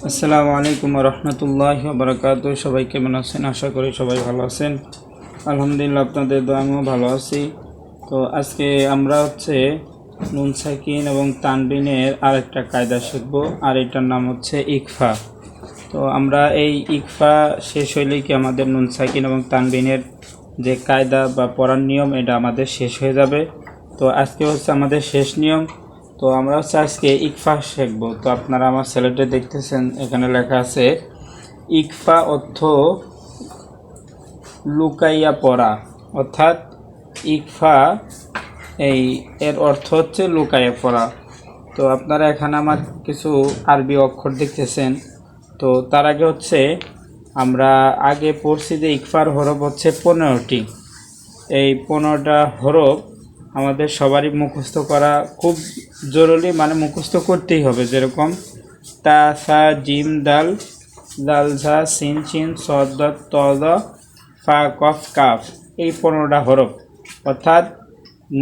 আসসালামু আলাইকুম রহমতুল্লাহি ওয়া বারাকাতুহু। সবাই কেমন আছেন? আশা করি সবাই ভালো আছেন। আলহামদুলিল্লাহ, আপনাদের দোয়া আমিও ভালো আছি। তো আজকে আমরা নুন সাকিন এবং তানবিনের আরেকটা কায়দা শিখব, আর এটার নাম হচ্ছে ইকফা। তো আমরা এই ইকফা শেষ হইলেই কি আমাদের নুন সাকিন এবং তানবিনের যে কায়দা বা পড়ার নিয়ম এটা আমাদের শেষ হয়ে যাবে। তো আজকে আমাদের শেষ নিয়ম। তো আমরা আজকে ইকফা শিখব। তো আপনারা আমার স্যালেডে দেখতেছেন, এখানে লেখা আছে ইকফা অর্থ লুকাইয়া পড়া, অর্থাৎ ইকফা এর অর্থ হচ্ছে লুকাইয়া পড়া। তো আপনারা এখানে আমার কিছু আরবি অক্ষর দেখতেছেন। তো তার আগে আমরা আগে পড়ছি যে ইকফার হরফ হচ্ছে 15টি। এই 15টা হরফ আমাদের সবারই মুখস্থ করা খুব জরুরি, মানে মুখস্থ করতেই হবে। যেরকম তা, সা, জিম, দাল, দাল, ঝা, সিন, চিন, সদ, দাত, ত, দ, ফা, কফ, কাফ, এই 15টা হরফ। অর্থাৎ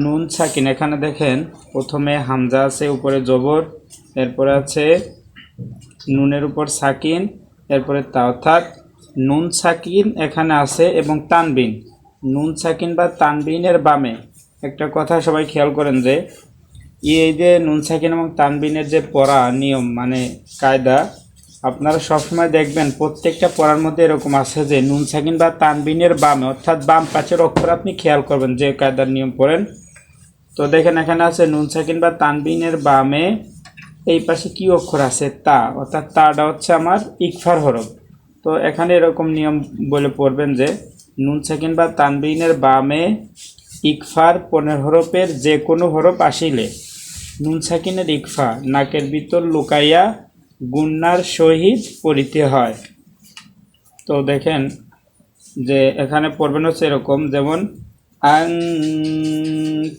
নুন সাকিন, এখানে দেখেন প্রথমে হামজা আছে, উপরে জবর, এরপরে আছে নুনের উপর সাকিন, এরপরে তা, অর্থাৎ নুন সাকিন এখানে আছে এবং তানবিন। নুন সাকিন বা তানবিনের বামে একটা কথা সবাই খেয়াল করেন যে এই যে নুন সাকিন এবং তানবিনের যে পড়া নিয়ম, মানে কায়দা, আপনারা সবসময় দেখবেন প্রত্যেকটা পড়ার মধ্যে এরকম আছে যে নুন সাকিন বা তানবিনের বামে, অর্থাৎ বাম পাশের অক্ষর আপনি খেয়াল করবেন যে কায়দার নিয়ম পড়েন। তো দেখেন এখানে আছে নুন সাকিন বা তানবিনের বামে এই পাশে কি অক্ষর আছে? তা, অর্থাৎ তাটা হচ্ছে আমার ইকফার হরফ। তো এখানে এরকম নিয়ম বলে পড়বেন যে নুন সাকিন বা তানবিনের বামে ইকফার 15 হরফের যে কোনো হরফ আসিলে নুন সাকিনের ইকফা নাকের ভিতর লুকাইয়া গুন্নার সহিত পড়িতে হয়। তো দেখেন যে এখানে পড়বেন এরকম, যেমন আং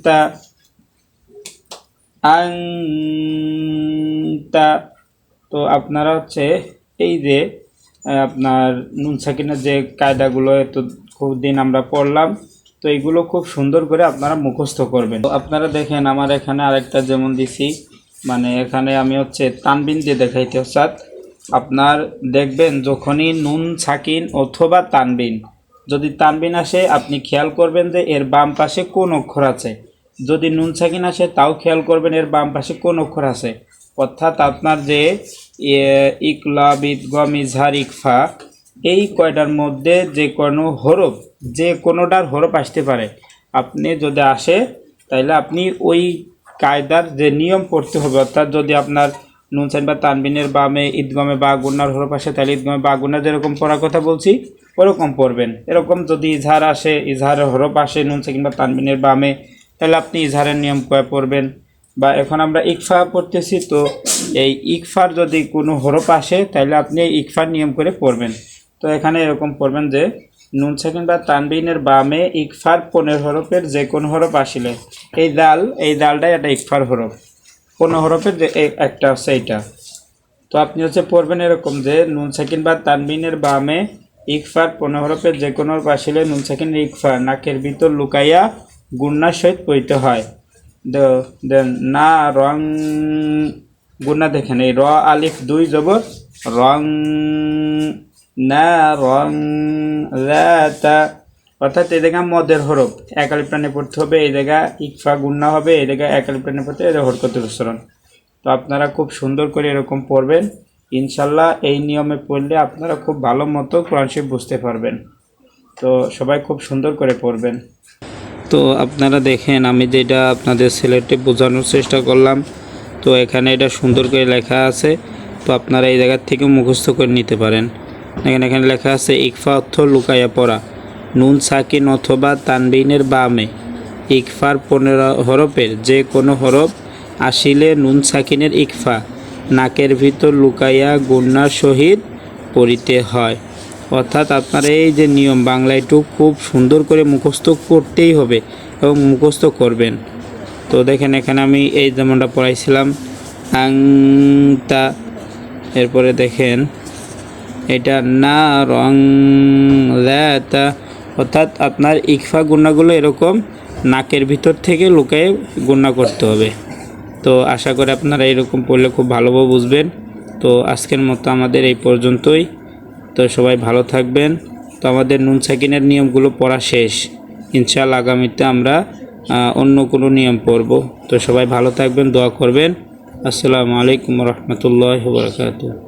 তা, আং তা। তো আপনারা এই যে আপনার নুন সাকিনের যে কায়দাগুলো এত খুব দিন আমরা পড়লাম, তো এইগুলো খুব সুন্দর করে আপনারা মুখস্থ করবেন। তো আপনারা দেখেন আমার এখানে আরেকটা যেমন দিছি, মানে এখানে আমি তানবিন দিয়ে দেখাইতে অর্থাৎ আপনার দেখবেন যখনই নুন সাকিন অথবা তানবিন, যদি তানবিন আসে আপনি খেয়াল করবেন যে এর বাম পাশে কোন অক্ষর আছে। যদি নুন সাকিন আসে তাও খেয়াল করবেন এর বাম পাশে কোন অক্ষর আছে। অর্থাৎ আপনার যে ইকলা, বিদগম, ইজহার, ইকফা, এই কয়টার মধ্যে যে কোনো হরফ, যে কোনোটার হরফ আসতে পারে। আপনি যদি আসে তাইলে আপনি ওই কায়দার যে নিয়ম পড়তে হবে। অর্থাৎ যদি আপনার নুন সাকিন বা তানবিনের বামে ঈদগমে বা গুন্নার হরফ আসে তাহলে ঈদগমে বা গুন্না যেরকম পড়ার কথা বলছি ওরকম পড়বেন। এরকম যদি ইজহার আসে, ইজহারের হরফ আসে নুন সাকিন বা তানবিনের বামে, তাহলে আপনি ইজহারের নিয়ম করে পড়বেন। বা এখন আমরা ইকফা পড়তেছি, তো এই ইকফার যদি কোনো হরফ আসে তাহলে আপনি ইকফার নিয়ম করে পড়বেন। তো এখানে এরকম পড়বেন যে নুন সাকিন বা তানবিনের বামে ইকফার 15 হরফের যে কোনো হরফ আসিলে, এই দালটাই একটা ইকফার হরফ, 15 হরফের যে একটা হচ্ছে এইটা। তো আপনি পড়বেন এরকম যে নুন সাকিন বা তানবিনের বামে ইকফার 15 হরফের যে কোনো হরফ আসিলে নুন সাকিনের ইকফা নাকের ভিতর লুকাইয়া গুন্নার সহিত পড়িতে হয়। দেন না রং গুন্না, দেখেন এই র আলিফ 2 জবর রং, না রং, তা, অর্থাৎ এই জায়গা মদের হরফ এক আলিফ টানে পড়তে হবে, এই জায়গা ইকফা গুন্না হবে, এই জায়গায় এক আলিফ টানে পড়তে হবে, হরকতের উচ্চারণ। তো আপনারা খুব সুন্দর করে এরকম পড়বেন ইনশাল্লাহ। এই নিয়মে পড়লে আপনারা খুব ভালো মতো কোরআন শরীফ বুঝতে পারবেন। তো সবাই খুব সুন্দর করে পড়বেন। তো আপনারা দেখেন আমি যেটা আপনাদের সিলেটে বোঝানোর চেষ্টা করলাম, তো এখানে এটা সুন্দর করে লেখা আছে। তো আপনারা এই জায়গার থেকে মুখস্থ করে নিতে পারেন। এখানে লেখা আছে ইকফা অর্থ লুকাইয়া পড়া, নুন সাকিন অথবা তানবিনের বামে ইকফার 15 হরফের যে কোনো হরফ আসিলে নুন সাকিনের ইকফা নাকের ভিতর লুকাইয়া গুন্নার সহিত পড়িতে হয়। অর্থাৎ আপনার এই যে নিয়ম বাংলা একটু খুব সুন্দর করে মুখস্থ করতেই হবে এবং মুখস্থ করবেন। তো দেখেন এখানে আমি এই যেমনটা পড়াইছিলাম আং তা, এরপরে দেখেন এটা না রং তা, অর্থাৎ আপনার ইকফা গুন্নাগুলো এরকম নাকের ভিতর থেকে লুকিয়ে গুন্না করতে হবে। তো আশা করি আপনারা এরকম পড়লে খুব ভালোভাবে বুঝবেন। তো আজকের মতো আমাদের এই পর্যন্তই। তো সবাই ভালো থাকবেন। তো আমাদের নুন সাকিনের নিয়মগুলো পড়া শেষ। ইনশাআল্লাহ আগামীতে আমরা অন্য কোনো নিয়ম পড়ব। তো সবাই ভালো থাকবেন, দোয়া করবেন। আসসালামু আলাইকুম রহমতুল্লাহ বারাকাতুহু।